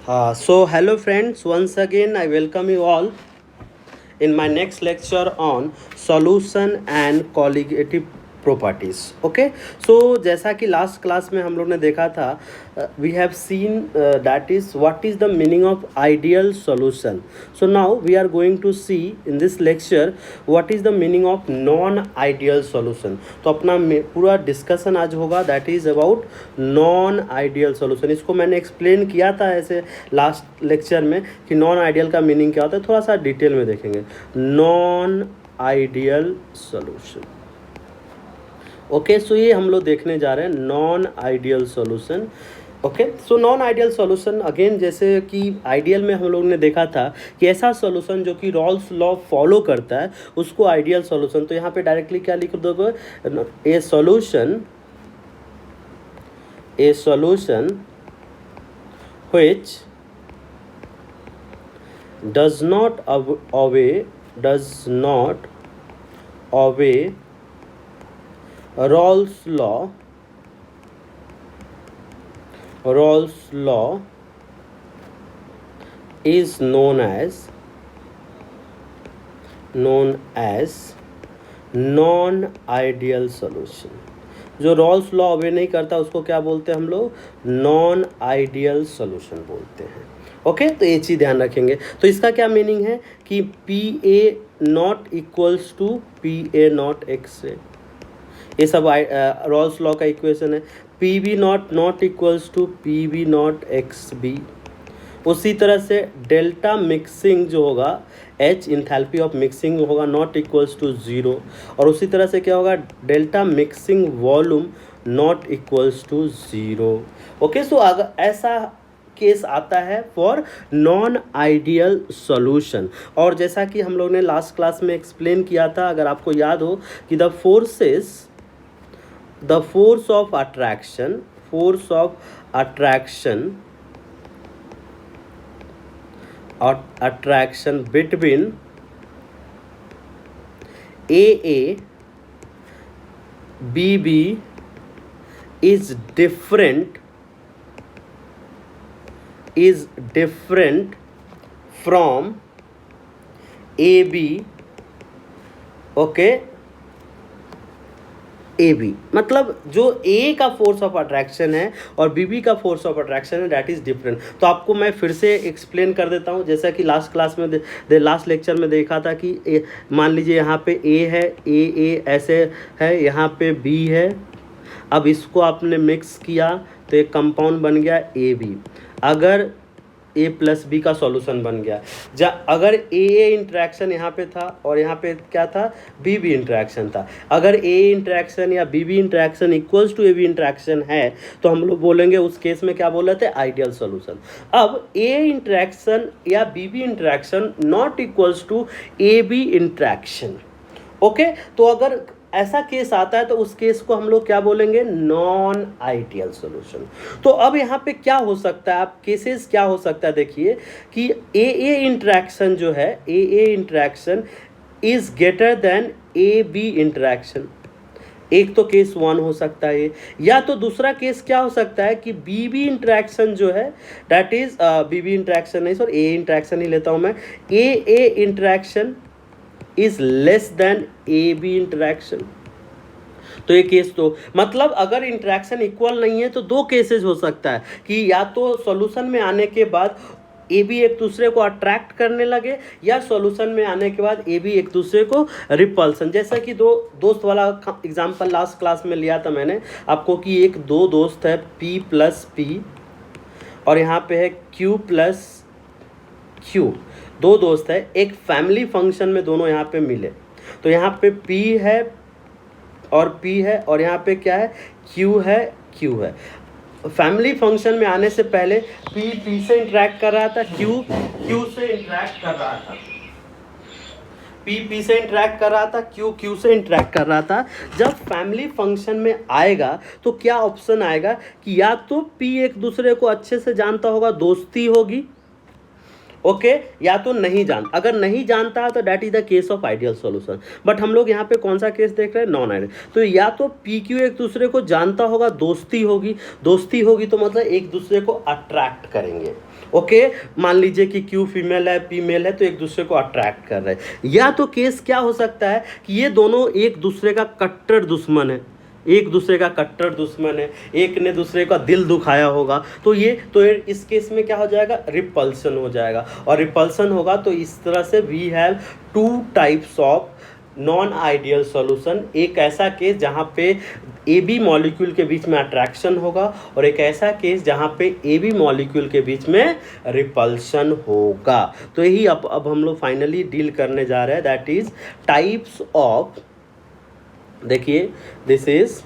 So hello friends, once again I welcome you all in my next lecture on solution and colligative properties. Okay, so जैसा कि last class में हम लोग ने देखा था, we have seen that is what is the meaning of ideal solution. So now we are going to see in this lecture what is the meaning of non ideal solution. तो अपना पूरा discussion आज होगा that is about non ideal solution. इसको मैंने explain किया था ऐसे लास्ट लेक्चर में कि नॉन आइडियल का मीनिंग क्या होता है, थोड़ा सा डिटेल में देखेंगे। नॉन आइडियल सॉल्यूशन, ओके, सो ये हम लोग देखने जा रहे हैं non ideal solution. Okay, so non ideal solution again, जैसे कि आइडियल में हम लोग ने देखा था कि ऐसा सॉल्यूशन जो कि रॉल्स लॉ फॉलो करता है उसको आइडियल सॉल्यूशन। तो यहाँ पे डायरेक्टली क्या लिख दोगे, ए solution which does not obey Rawls law is known as non-ideal solution। जो रॉल्स लॉ अवे नहीं करता उसको क्या बोलते हैं हम लोग, नॉन आइडियल सॉल्यूशन बोलते हैं। ओके, तो ये चीज़ ध्यान रखेंगे। तो इसका क्या मीनिंग है कि P A not equals to P A not X A, ये सब रॉल्स लॉ का इक्वेशन है। P B not equals to P B not X B. उसी तरह से डेल्टा मिक्सिंग जो होगा, एच इंथैल्पी ऑफ मिक्सिंग होगा नॉट इक्वल्स टू ज़ीरो। और उसी तरह से क्या होगा, delta mixing volume not equals to zero. Okay, so अगर ऐसा केस आता है फॉर नॉन आइडियल सॉल्यूशन। और जैसा कि हम लोग ने लास्ट क्लास में एक्सप्लेन किया था, अगर आपको याद हो कि the force of attraction between AA BB is different from AB, okay, A B, मतलब जो ए का फोर्स ऑफ अट्रैक्शन है और बी बी का फोर्स ऑफ अट्रैक्शन है दैट इज़ डिफरेंट। तो आपको मैं फिर से एक्सप्लेन कर देता हूँ, जैसा कि लास्ट क्लास में लास्ट लेक्चर में देखा था कि मान लीजिए यहाँ पे ए है, ए ऐसे है, यहाँ पे बी है। अब इसको आपने मिक्स किया तो एक कंपाउंड बन गया ए बी। अगर ए प्लस बी का सॉल्यूशन बन गया, अगर ए इंट्रैक्शन यहाँ पे था और यहाँ पे क्या था, बी बी इंट्रैक्शन था। अगर ए इंट्रैक्शन या B B interaction equals to A B interaction है तो हम लोग बोलेंगे उस केस में क्या बोल रहे थे, आइडियल सॉल्यूशन। अब ए इंट्रैक्शन या B B interaction not equals to A B interaction. Okay, तो अगर ऐसा केस आता है तो उस केस को हम लोग क्या बोलेंगे, नॉन आइडियल सॉल्यूशन। तो अब यहाँ पे क्या हो सकता है, आप केसेस क्या हो सकता है, देखिए कि ए इंट्रैक्शन जो है, A interaction is greater than A B interaction. एक तो केस वन हो सकता है, या तो दूसरा केस क्या हो सकता है कि बी बी इंट्रैक्शन जो है that is B B interaction नहीं, सॉरी ए इंट्रैक्शन ही लेता हूँ मैं, A interaction is less than A B interaction. तो ये केस, तो मतलब अगर इंटरेक्शन इक्वल नहीं है तो दो केसेस हो सकता है कि या तो सॉल्यूशन में आने के बाद ए बी एक दूसरे को अट्रैक्ट करने लगे, या सॉल्यूशन में आने के बाद ए बी एक दूसरे को रिपल्सन। जैसा कि दो दोस्त वाला एग्जांपल लास्ट क्लास में लिया था मैंने आपको कि एक दो दोस्त है P प्लस पी और यहाँ पे है Q प्लस Q, दो दोस्त है, एक फैमिली फंक्शन में दोनों यहाँ पे मिले। तो यहाँ पे P है और P है और यहाँ पे क्या है, Q है, Q है। फैमिली फंक्शन में आने से पहले P से इंटरेक्ट कर रहा था, Q से इंटरेक्ट कर रहा था, P से इंटरेक्ट कर रहा था, Q से इंटरेक्ट कर रहा था। जब फैमिली फंक्शन में आएगा तो क्या ऑप्शन आएगा कि या तो P एक दूसरे को अच्छे से जानता होगा, दोस्ती होगी, ओके या तो नहीं जान, अगर नहीं जानता है तो that is the case of ideal solution. But हम लोग यहाँ पे कौन सा केस देख रहे हैं, नॉन आइडियल। तो या तो पी क्यू एक दूसरे को जानता होगा, दोस्ती होगी, दोस्ती होगी तो मतलब एक दूसरे को अट्रैक्ट करेंगे। ओके मान लीजिए कि क्यू फीमेल है, पी मेल है, तो एक दूसरे को अट्रैक्ट कर रहे हैं। या तो केस क्या हो सकता है कि ये दोनों एक दूसरे का कट्टर दुश्मन है, एक दूसरे का कट्टर दुश्मन है, एक ने दूसरे का दिल दुखाया होगा, तो इस केस में क्या हो जाएगा, रिपल्सन हो जाएगा। और रिपल्सन होगा तो इस तरह से we have two types of non ideal solution. एक ऐसा केस जहाँ पे ए बी मॉलिक्यूल के बीच में अट्रैक्शन होगा, और एक ऐसा केस जहाँ पे ए बी मॉलिक्यूल के बीच में रिपल्सन होगा। तो यही अब हम लोग फाइनली डील करने जा रहे हैं, दैट इज टाइप्स ऑफ, देखिए this is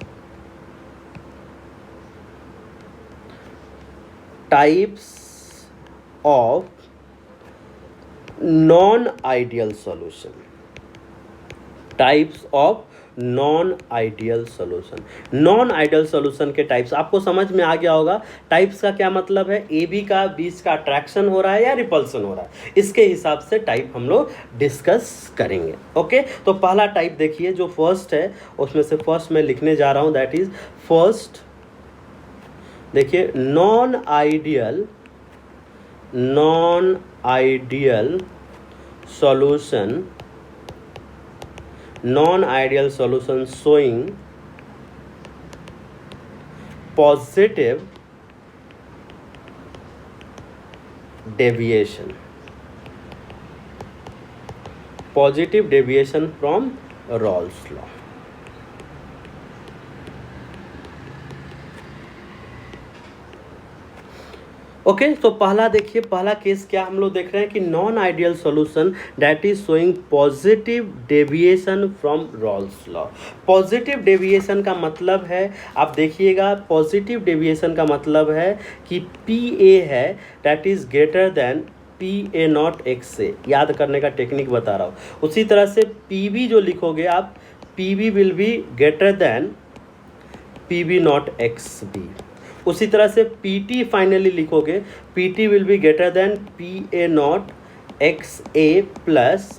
types of non ideal solution, types of non ideal solution. Non ideal solution के टाइप्स आपको समझ में आ गया होगा। टाइप्स का क्या मतलब है, ए बी का बीच का अट्रैक्शन हो रहा है या रिपल्सन हो रहा है, इसके हिसाब से टाइप हम लोग डिस्कस करेंगे। ओके तो पहला टाइप देखिए जो फर्स्ट है, उसमें से फर्स्ट मैं लिखने जा रहा हूं, दैट इज फर्स्ट, देखिए non ideal solution, non-ideal solution showing positive deviation from Rawls law। Okay तो पहला देखिए, पहला केस क्या हम लोग देख रहे हैं कि non ideal solution that is showing positive deviation from Raoult's law. Positive deviation का मतलब है, आप देखिएगा पॉजिटिव डेविएशन का मतलब है कि पी ए है that is greater than P A not x से, याद करने का टेक्निक बता रहा हूँ। उसी तरह से पी बी जो लिखोगे आप, P B will be greater than P B not X B. उसी तरह से पी टी फाइनली लिखोगे, P T will be greater than P A not X A plus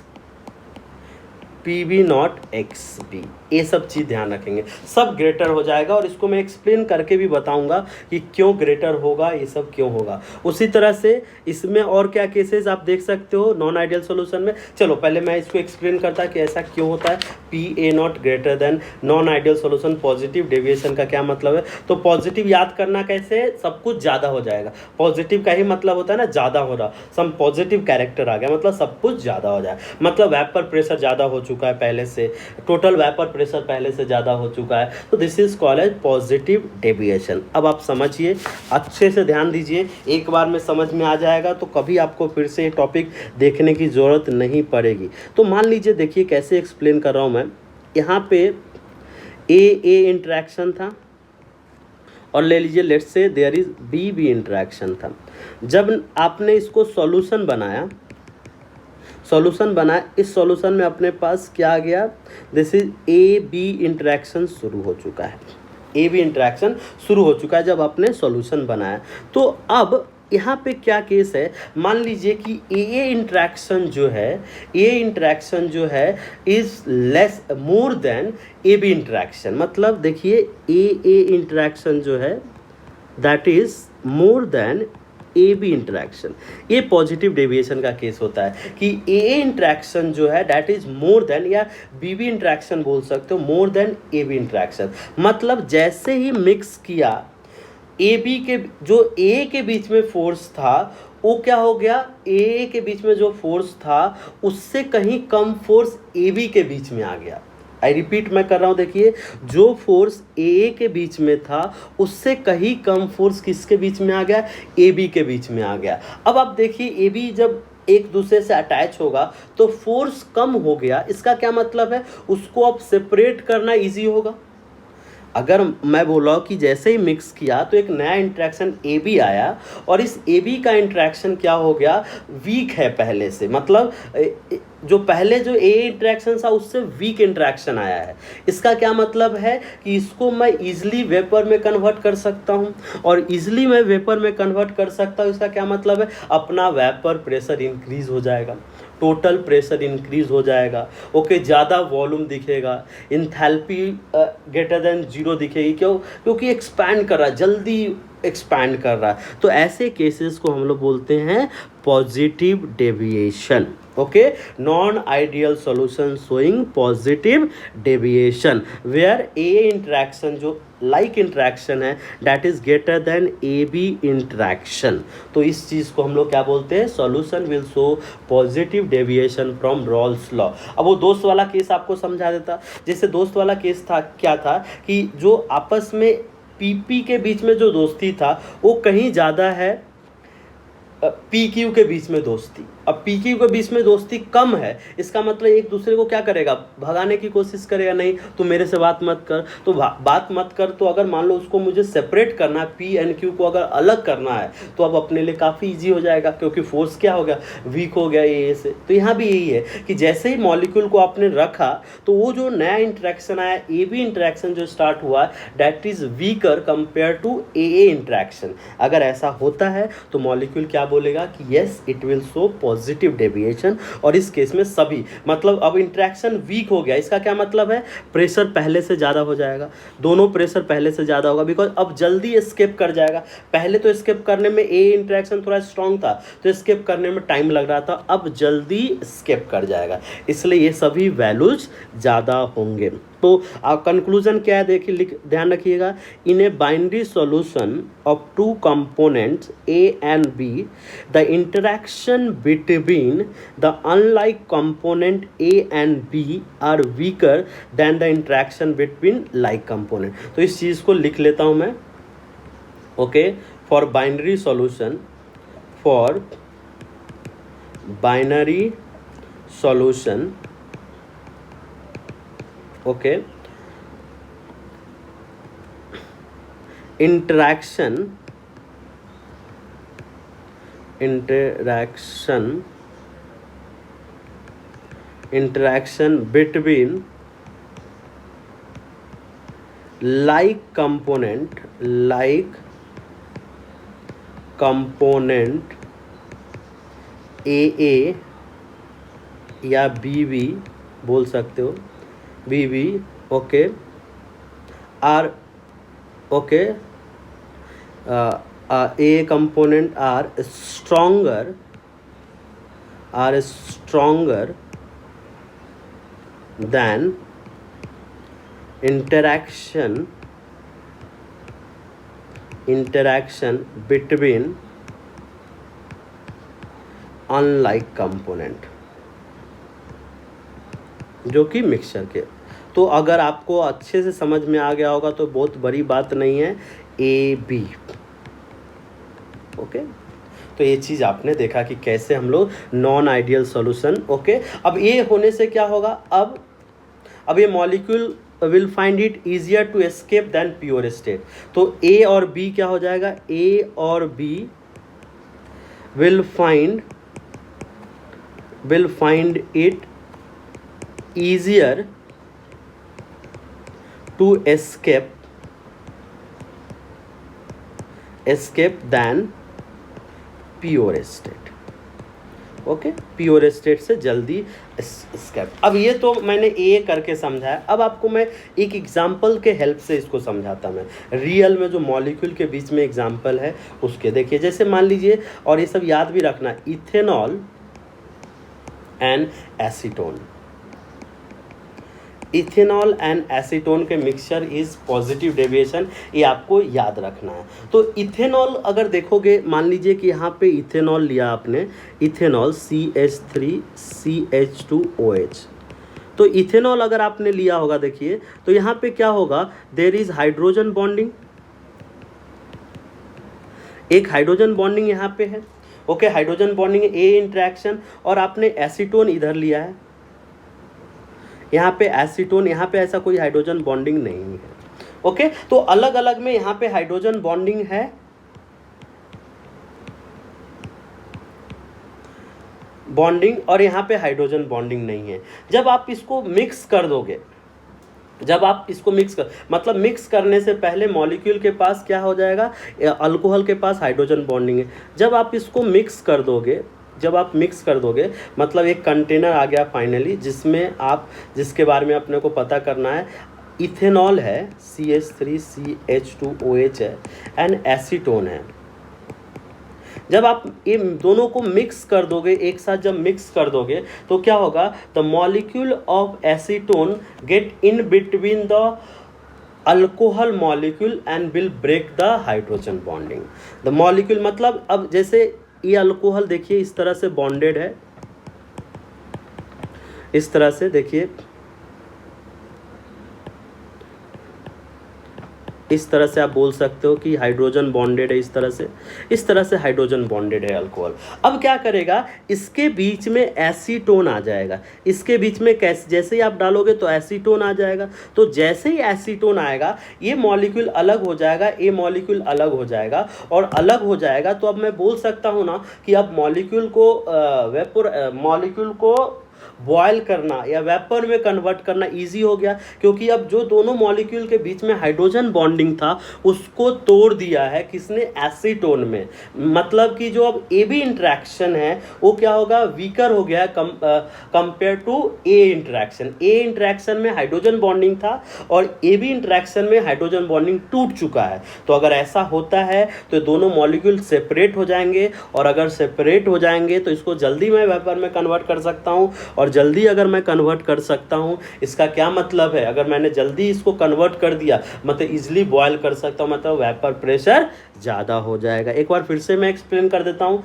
P B not X B. ये सब चीज़ ध्यान रखेंगे, सब greater हो जाएगा और इसको मैं एक्सप्लेन करके भी बताऊंगा कि क्यों ग्रेटर होगा, ये सब क्यों होगा। उसी तरह से इसमें और क्या केसेस आप देख सकते हो नॉन आइडियल सॉल्यूशन में। चलो पहले मैं इसको एक्सप्लेन करता कि ऐसा क्यों होता है, P A not greater than non ideal solution, positive deviation का क्या मतलब है। तो पॉजिटिव याद करना कैसे, सब कुछ ज़्यादा हो जाएगा। पॉजिटिव का ही मतलब होता है ना ज़्यादा हो रहा, सम पॉजिटिव कैरेक्टर आ गया मतलब सब कुछ ज़्यादा हो जाए, मतलब वेपर प्रेशर ज़्यादा हो चुका है पहले से, टोटल वेपर प्रेशर पहले से ज़्यादा हो चुका है, तो this is called as positive deviation. अब आप समझिए, अच्छे से ध्यान दीजिए, एक बार में समझ में आ जाएगा तो कभी आपको फिर से ये टॉपिक देखने की ज़रूरत नहीं पड़ेगी। तो मान लीजिए, देखिए कैसे एक्सप्लेन कर रहा हूँ मैं। यहाँ पे ए इंटरेक्शन था और ले लीजिए let's say there is B interaction था। जब आपने इसको सॉल्यूशन बनाया, इस सॉल्यूशन में अपने पास क्या आ गया, this is a B interaction शुरू हो चुका है, ए बी इंटरेक्शन शुरू हो चुका है जब आपने सॉल्यूशन बनाया। तो अब यहाँ पे क्या केस है, मान लीजिए कि ए इंटरेक्शन जो है is less more than A B interaction. मतलब देखिए ए इंटरेक्शन जो है that is more than A B interaction. ये पॉजिटिव डेविएशन का केस होता है कि ए इंटरेक्शन जो है दैट इज मोर देन, या बी बी इंटरेक्शन बोल सकते हो, more than A B interaction. मतलब जैसे ही मिक्स किया ए बी के, जो ए के बीच में फोर्स था वो क्या हो गया, ए के बीच में जो फोर्स था उससे कहीं कम फोर्स ए बी के बीच में आ गया। आई रिपीट मैं कर रहा हूँ, देखिए जो फोर्स ए के बीच में था उससे कहीं कम फोर्स किसके बीच में आ गया, ए बी के बीच में आ गया। अब आप देखिए ए बी जब एक दूसरे से अटैच होगा तो फोर्स कम हो गया, इसका क्या मतलब है, उसको अब सेपरेट करना इजी होगा। अगर मैं बोला कि जैसे ही मिक्स किया तो एक नया इंटरेक्शन ए बी आया और इस ए बी का इंटरेक्शन क्या हो गया, वीक है पहले से, मतलब जो पहले जो ए इंट्रैक्शन था उससे वीक इंट्रैक्शन आया है। इसका क्या मतलब है कि इसको मैं इजीली वेपर में कन्वर्ट कर सकता हूँ, और इजीली मैं वेपर में कन्वर्ट कर सकता हूँ, इसका क्या मतलब है, अपना वेपर प्रेशर इंक्रीज हो जाएगा, टोटल प्रेशर इंक्रीज हो जाएगा, ओके, ज़्यादा वॉल्यूम दिखेगा, इंथैल्पी ग्रेटर देन जीरो दिखेगी। क्यों? क्योंकि एक्सपैंड कर रहा है, जल्दी एक्सपैंड कर रहा है। तो ऐसे केसेस को हम लोग बोलते हैं positive deviation, okay, non ideal solution showing positive deviation where A interaction जो लाइक इंट्रैक्शन है that is greater than A B interaction. तो इस चीज़ को हम लोग क्या बोलते हैं, solution will show positive deviation from Raoult's law. अब वो दोस्त वाला केस आपको समझा देता। जैसे दोस्त वाला केस था, क्या था कि जो आपस में पीपी के बीच में जो दोस्ती था वो कहीं ज़्यादा है पी क्यू के बीच में दोस्ती। अब पी क्यू के बीच में दोस्ती कम है, इसका मतलब एक दूसरे को क्या करेगा, भगाने की कोशिश करेगा, नहीं तो मेरे से बात मत कर, तो बात मत कर। तो अगर मान लो उसको मुझे सेपरेट करना है, पी एंड क्यू को अगर अलग करना है, तो अब अपने लिए काफ़ी इजी हो जाएगा, क्योंकि फोर्स क्या हो गया, वीक हो गया ए से। तो यहाँ भी यही है कि जैसे ही मॉलिक्यूल को आपने रखा तो वो जो नया इंट्रैक्शन आया, ए बी इंट्रैक्शन जो स्टार्ट हुआ, that is weaker compare to A interaction. अगर ऐसा होता है तो मॉलिक्यूल क्या बोलेगा कि yes it will show positive deviation. और इस केस में सभी, मतलब अब इंट्रैक्शन वीक हो गया, इसका क्या मतलब है, प्रेशर पहले से ज़्यादा हो जाएगा, दोनों प्रेशर पहले से ज़्यादा होगा, बिकॉज अब जल्दी एस्केप कर जाएगा। पहले तो एस्केप करने में ए इंट्रैक्शन थोड़ा स्ट्रॉन्ग था तो एस्केप करने में टाइम लग रहा था, अब जल्दी एस्केप कर जाएगा, इसलिए ये सभी वैल्यूज ज़्यादा होंगे। तो कंक्लूजन क्या है, देखिए, ध्यान रखिएगा, in a binary solution of two components A and B the interaction between the unlike component A and B are weaker than the interaction between like component. तो इस चीज़ को लिख लेता हूँ मैं, okay, for binary solution, for binary solution, okay, interaction between like component AA या BB बोल सकते हो, BB, okay, R, okay, A component are stronger than interaction between unlike component, जो कि मिक्सचर के। तो अगर आपको अच्छे से समझ में आ गया होगा तो बहुत बड़ी बात नहीं है, ए बी, ओके। तो ये चीज़ आपने देखा कि कैसे हम लोग नॉन आइडियल सॉल्यूशन, ओके। अब ये होने से क्या होगा, अब ये molecule will find it easier to escape than pure state. तो ए और बी क्या हो जाएगा, ए और B will find it easier to escape than pure state, okay, pure state से जल्दी एस्केप। अब ये तो मैंने ए करके समझाया, अब आपको मैं एक एग्जांपल के हेल्प से इसको समझाता मैं, रियल में जो मॉलिक्यूल के बीच में एग्जांपल है उसके। देखिए, जैसे मान लीजिए, और ये सब याद भी रखना, ethanol and acetone, ethanol and acetone के मिक्सचर इज पॉजिटिव डेविएशन, ये आपको याद रखना है। तो इथेनॉल अगर देखोगे, मान लीजिए कि यहाँ पे इथेनॉल लिया आपने, इथेनॉल CH3CH2OH, तो इथेनॉल अगर आपने लिया होगा, देखिए, तो यहाँ पे क्या होगा, देयर इज हाइड्रोजन बॉन्डिंग, एक हाइड्रोजन बॉन्डिंग यहाँ पे है, ओके, हाइड्रोजन बॉन्डिंग ए इंट्रैक्शन, और आपने एसीटोन इधर लिया है, यहाँ पे एसीटोन, यहाँ पे ऐसा कोई हाइड्रोजन बॉन्डिंग नहीं है, ओके। तो अलग अलग में यहाँ पे हाइड्रोजन बॉन्डिंग है, बॉन्डिंग और यहाँ पे हाइड्रोजन बॉन्डिंग नहीं है। जब आप इसको मिक्स कर दोगे, जब आप इसको मिक्स कर मतलब मिक्स करने से पहले मॉलिक्यूल के पास क्या हो जाएगा, अल्कोहल के पास हाइड्रोजन बॉन्डिंग है। जब आप इसको मिक्स कर दोगे, जब आप मिक्स कर दोगे मतलब एक कंटेनर आ गया फाइनली, जिसमें आप जिसके बारे में अपने को पता करना है, इथेनॉल है CH3CH2OH है एंड एसीटोन है। जब आप ये दोनों को मिक्स कर दोगे, एक साथ जब मिक्स कर दोगे तो क्या होगा, the molecule of acetone get in between the alcohol molecule and will break the hydrogen bonding. The molecule मतलब अब जैसे ये अल्कोहल देखिए इस तरह से बॉन्डेड है, इस तरह से देखिए, इस तरह से आप बोल सकते हो कि हाइड्रोजन बॉन्डेड है, इस तरह से हाइड्रोजन बॉन्डेड है अल्कोहल। अब क्या करेगा, इसके बीच में एसीटोन आ जाएगा, इसके बीच में कैसे जैसे ही आप डालोगे तो एसीटोन आ जाएगा। तो जैसे ही एसीटोन आएगा ये मॉलिक्यूल अलग हो जाएगा, ये मॉलिक्यूल अलग हो जाएगा, और अलग हो जाएगा तो अब मैं बोल सकता हूँ ना कि अब मॉलिक्यूल को बॉयल करना या वेपर में कन्वर्ट करना इजी हो गया, क्योंकि अब जो दोनों मॉलिक्यूल के बीच में हाइड्रोजन बॉन्डिंग था उसको तोड़ दिया है किसने, एसीटोन में। मतलब कि जो अब ए बी इंट्रैक्शन है वो क्या होगा, वीकर हो गया compare to A interaction. A interaction में हाइड्रोजन बॉन्डिंग था और ए बी इंट्रैक्शन में हाइड्रोजन बॉन्डिंग टूट चुका है। तो अगर ऐसा होता है तो दोनों मॉलिक्यूल सेपरेट हो जाएंगे, और अगर सेपरेट हो जाएंगे तो इसको जल्दी मैं वेपर में कन्वर्ट कर सकता हूँ, और जल्दी अगर मैं कन्वर्ट कर सकता हूँ इसका क्या मतलब है, अगर मैंने जल्दी इसको कन्वर्ट कर दिया मतलब इजीली बॉयल कर सकता हूँ, मतलब वेपर प्रेशर ज़्यादा हो जाएगा। एक बार फिर से मैं एक्सप्लेन कर देता हूँ।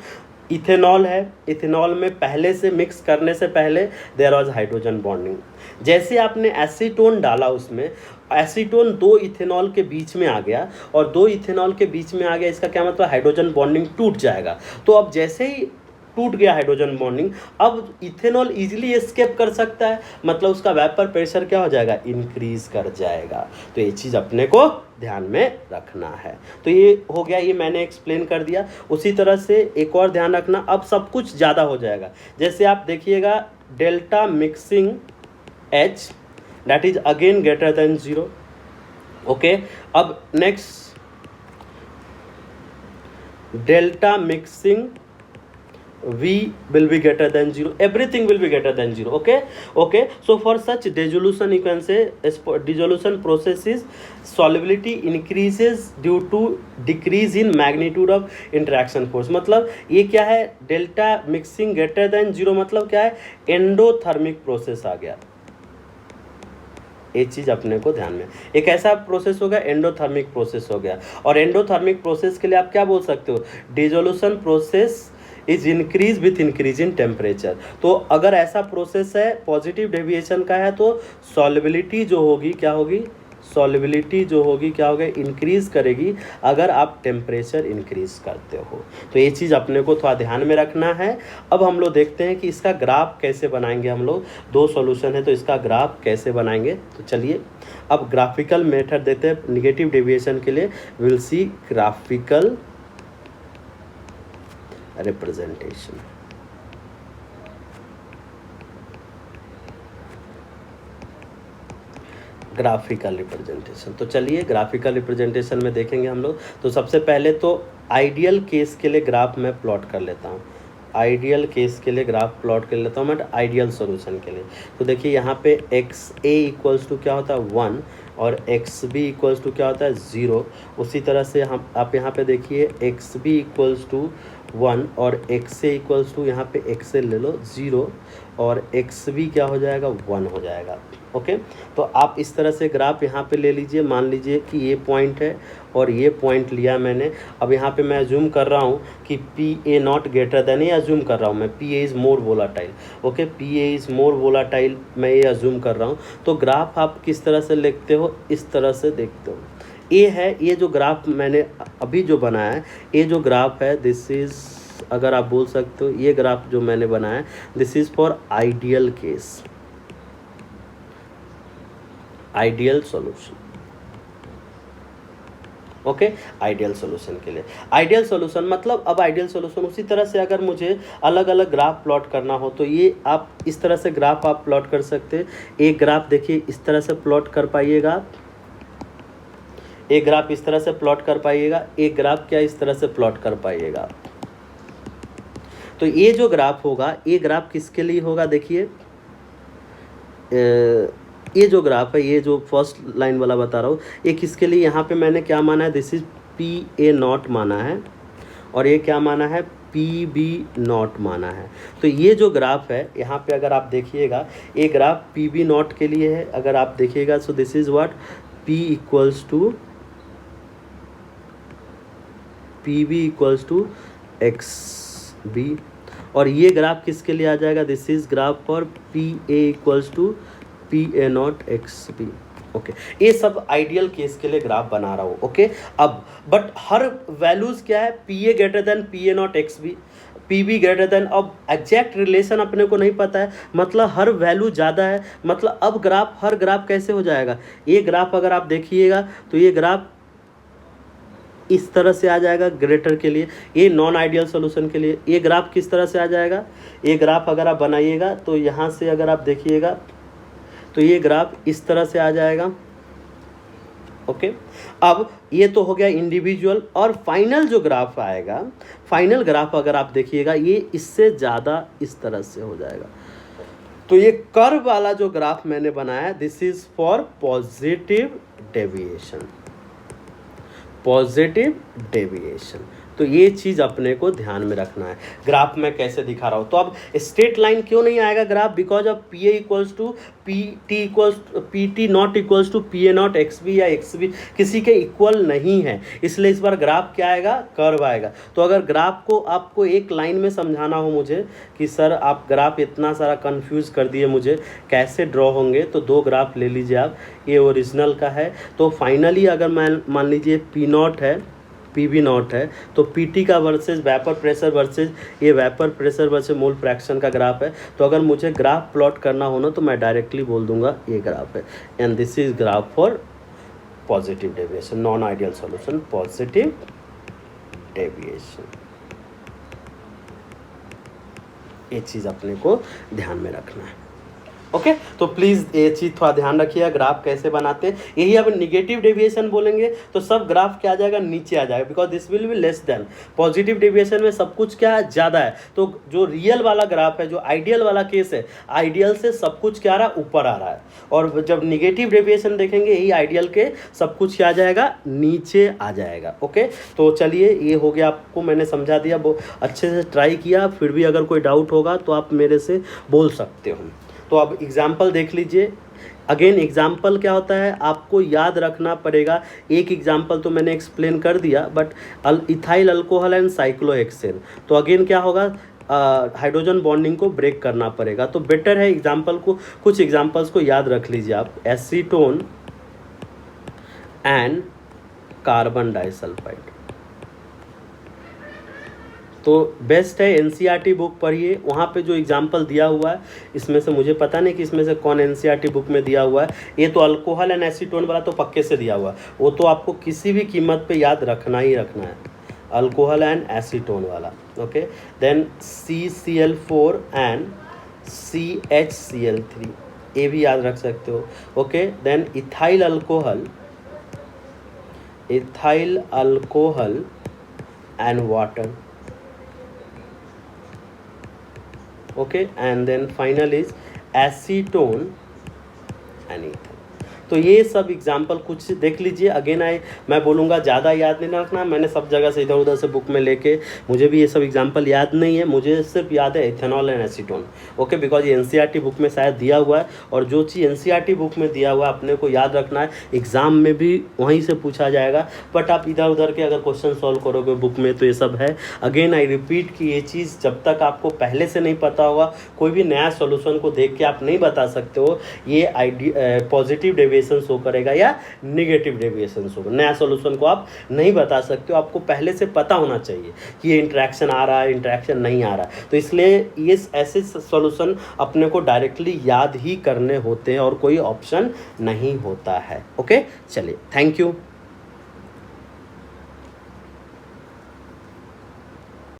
इथेनॉल है, इथेनॉल में पहले से मिक्स करने से पहले देयर वाज हाइड्रोजन बॉन्डिंग। जैसे आपने एसीटोन डाला उसमें, एसीटोन दो इथेनॉल के बीच में आ गया, और दो इथेनॉल के बीच में आ गया इसका क्या मतलब, हाइड्रोजन बॉन्डिंग टूट जाएगा। तो अब जैसे ही टूट गया हाइड्रोजन बॉन्डिंग, अब इथेनॉल इजीली एस्केप कर सकता है, मतलब उसका वेपर प्रेशर क्या हो जाएगा, इंक्रीज कर जाएगा। तो ये चीज़ अपने को ध्यान में रखना है। तो ये हो गया, ये मैंने एक्सप्लेन कर दिया। उसी तरह से एक और ध्यान रखना, अब सब कुछ ज़्यादा हो जाएगा। जैसे आप देखिएगा delta mixing H that is again greater than 0। Okay, अब next delta mixing V will be greater than 0, everything will be greater than 0. Okay, so for such dissolution you can say dissolution process is solubility increases due to decrease in magnitude of interaction force। मतलब ये क्या है, delta mixing greater than 0 मतलब क्या है, endothermic process आ गया। एक चीज़ अपने को ध्यान में, एक ऐसा प्रोसेस हो गया, एंडोथर्मिक प्रोसेस हो गया। और एंडोथर्मिक प्रोसेस के लिए आप क्या बोल सकते हो, dissolution process is increase with increase in temperature. तो अगर ऐसा प्रोसेस है पॉजिटिव डेविएशन का है तो सॉल्युबिलिटी जो होगी क्या होगी, सॉल्युबिलिटी जो होगी क्या होगी, इंक्रीज करेगी अगर आप टेम्परेचर इंक्रीज करते हो। तो ये चीज़ अपने को थोड़ा ध्यान में रखना है। अब हम लोग देखते हैं कि इसका ग्राफ कैसे बनाएंगे। हम लोग दो सॉल्यूशन है तो इसका ग्राफ कैसे बनाएंगे। तो चलिए अब ग्राफिकल मेथड देते हैं निगेटिव डेविएशन के लिए। Will see graphical representation. Graphical representation, तो चलिए ग्राफिकल रिप्रेजेंटेशन में देखेंगे हम लोग। तो सबसे पहले तो आइडियल केस के लिए ग्राफ मैं प्लॉट कर लेता हूँ, आइडियल केस के लिए ग्राफ प्लॉट कर लेता हूँ मैं आइडियल सॉल्यूशन के लिए। तो देखिए यहाँ पे एक्स ए इक्वल्स टू क्या होता है 1 और एक्स बी इक्वल्स टू क्या होता है 0। उसी तरह से हम आप यहाँ पे देखिए एक्स बी इक्वल्स टू 1 और एक्स ए इक्वल्स टू यहाँ पे एक्स ए ले लो 0 और एक्स बी क्या हो जाएगा 1 हो जाएगा। ओके, तो आप इस तरह से ग्राफ यहाँ पे ले लीजिए। मान लीजिए कि ये पॉइंट है और ये पॉइंट लिया मैंने। अब यहाँ पे मैं अज्यूम कर रहा हूँ कि P A not greater than, ये अज्यूम कर रहा हूँ मैं P A is more volatile. Okay, P A is more volatile मैं ये अज्यूम कर रहा हूँ। तो ग्राफ आप किस तरह से लिखते हो, इस तरह से देखते हो। ये है, ये जो ग्राफ मैंने अभी जो बनाया है, ये जो ग्राफ है दिस इज़, अगर आप बोल सकते हो ये ग्राफ जो मैंने बनाया है this is for ideal case, ideal solution. Okay, ideal solution के लिए। आइडियल सॉल्यूशन मतलब, अब आइडियल सॉल्यूशन उसी तरह से अगर मुझे अलग अलग ग्राफ प्लॉट करना हो तो ये आप इस तरह से ग्राफ आप प्लॉट कर सकते हैं। एक ग्राफ देखिए इस तरह से प्लॉट कर पाइएगा आप, एक ग्राफ इस तरह से प्लॉट कर पाइएगा, एक ग्राफ क्या इस तरह से प्लॉट कर पाइएगा आप। तो ये जो ग्राफ होगा, ये ग्राफ किसके लिए होगा, देखिए ये जो ग्राफ है, ये जो फर्स्ट लाइन वाला बता रहा हूँ, ये किसके लिए, यहाँ पे मैंने क्या माना है, दिस इज PA0 माना है, और ये क्या माना है, PB0 माना है। तो ये जो ग्राफ है यहाँ पे अगर आप देखिएगा, ये ग्राफ PB0 के लिए है। अगर आप देखिएगा so this is what, P equals to PB equals to XB, और ये ग्राफ किसके लिए आ जाएगा, this is graph for PA equals to PA0 XB। Okay, ये सब आइडियल केस के लिए ग्राफ बना रहा हूँ। ओके, अब बट हर वैल्यूज क्या है, PA greater than PA0 XB, PB greater than, अब एग्जैक्ट रिलेशन अपने को नहीं पता है, मतलब हर वैल्यू ज़्यादा है, मतलब अब ग्राफ, हर ग्राफ कैसे हो जाएगा, ये ग्राफ अगर आप देखिएगा तो ये ग्राफ इस तरह से आ जाएगा ग्रेटर के लिए, ये नॉन आइडियल सॉल्यूशन के लिए। ये ग्राफ किस तरह से आ जाएगा, ये ग्राफ अगर आप बनाइएगा तो यहाँ से अगर आप देखिएगा तो ये ग्राफ इस तरह से आ जाएगा। ओके, अब ये तो हो गया इंडिविजुअल, और फाइनल जो ग्राफ आएगा, फाइनल ग्राफ अगर आप देखिएगा ये इससे ज़्यादा इस तरह से हो जाएगा। तो ये कर्व वाला जो ग्राफ मैंने बनाया, this is for positive deviation, positive deviation. तो ये चीज़ अपने को ध्यान में रखना है। ग्राफ में कैसे दिखा रहा हूँ, तो अब स्ट्रेट लाइन क्यों नहीं आएगा ग्राफ, बिकॉज अब PA equals to PT not equals to PA0 XB या XB किसी के इक्वल नहीं है, इसलिए इस बार ग्राफ क्या आएगा, कर्व आएगा। तो अगर ग्राफ को आपको एक लाइन में समझाना हो मुझे कि सर आप ग्राफ इतना सारा कंफ्यूज कर दिए मुझे, कैसे ड्रॉ होंगे, तो दो ग्राफ ले लीजिए आप, ये ओरिजिनल का है। तो फाइनली अगर मान लीजिए P0 है, PB0 है, तो PT का वर्सेस वेपर प्रेशर वर्सेस, ये vapour pressure versus mole fraction का ग्राफ है। तो अगर मुझे ग्राफ प्लॉट करना हो ना तो मैं डायरेक्टली बोल दूंगा ये ग्राफ है, and this is graph for positive deviation, non ideal solution, positive deviation. ये चीज़ अपने को ध्यान में रखना है। ओके, तो प्लीज़ ये चीज़ थोड़ा ध्यान रखिएगा, ग्राफ कैसे बनाते हैं। यही अब निगेटिव डेविएशन बोलेंगे तो सब ग्राफ क्या आ जाएगा, नीचे आ जाएगा, because this will be less than. Positive deviation में सब कुछ क्या है, ज़्यादा है। तो जो रियल वाला ग्राफ है, जो आइडियल वाला केस है, आइडियल से सब कुछ क्या आ रहा है, ऊपर आ रहा है, और जब निगेटिव डेविएशन देखेंगे यही आइडियल के सब कुछ क्या आ जाएगा, नीचे आ जाएगा। ओके, तो चलिए ये हो गया, आपको मैंने समझा दिया, वो अच्छे से ट्राई किया। फिर भी अगर कोई डाउट होगा तो आप मेरे से बोल सकते हो। तो अब एग्जाम्पल देख लीजिए। अगेन एग्जाम्पल क्या होता है, आपको याद रखना पड़ेगा। एक एग्जाम्पल तो मैंने एक्सप्लेन कर दिया, but ethyl alcohol and cyclohexane, तो अगेन क्या होगा, हाइड्रोजन बॉन्डिंग को ब्रेक करना पड़ेगा। तो बेटर है एग्जाम्पल को, कुछ एग्जाम्पल्स को याद रख लीजिए आप, एसीटोन एंड कार्बन डाइसल्फाइड। तो बेस्ट है NCERT बुक पढ़िए, वहाँ पे जो एग्जाम्पल दिया हुआ है, इसमें से मुझे पता नहीं कि इसमें से कौन NCERT बुक में दिया हुआ है। ये तो अल्कोहल एंड एसीटोन वाला तो पक्के से दिया हुआ है, वो तो आपको किसी भी कीमत पे याद रखना ही रखना है, अल्कोहल एंड एसीटोन वाला। Okay, then CCl4 and CHCl3, ये भी याद रख सकते हो। Okay, then ethyl alcohol and water. Okay, and then final is acetone and ether। तो ये सब एग्जाम्पल कुछ देख लीजिए। अगेन मैं बोलूँगा ज़्यादा याद नहीं रखना, मैंने सब जगह से इधर उधर से बुक में लेके, मुझे भी ये सब एग्जाम्पल याद नहीं है, मुझे सिर्फ याद है ethanol and acetone. Okay, because ये NCERT बुक में शायद दिया हुआ है, और जो चीज़ NCERT बुक में दिया हुआ है अपने को याद रखना है, एग्ज़ाम में भी वहीं से पूछा जाएगा। बट आप इधर उधर के अगर क्वेश्चन सॉल्व करोगे बुक में तो ये सब है। अगेन आई रिपीट कि ये चीज़ जब तक आपको पहले से नहीं पता होगा, कोई भी नया सोल्यूशन को देख के आप नहीं बता सकते हो ये पॉजिटिव डेविएशन शो करेगा या नेगेटिव डेविएशन शो। नया सॉल्यूशन को आप नहीं बता सकते हो, आपको पहले से पता होना चाहिए कि ये इंटरेक्शन आ रहा है, इंटरेक्शन नहीं आ रहा है। तो इसलिए ये ऐसे सॉल्यूशन अपने को डायरेक्टली याद ही करने होते हैं और कोई ऑप्शन नहीं होता है। ओके, चलिए, थैंक यू।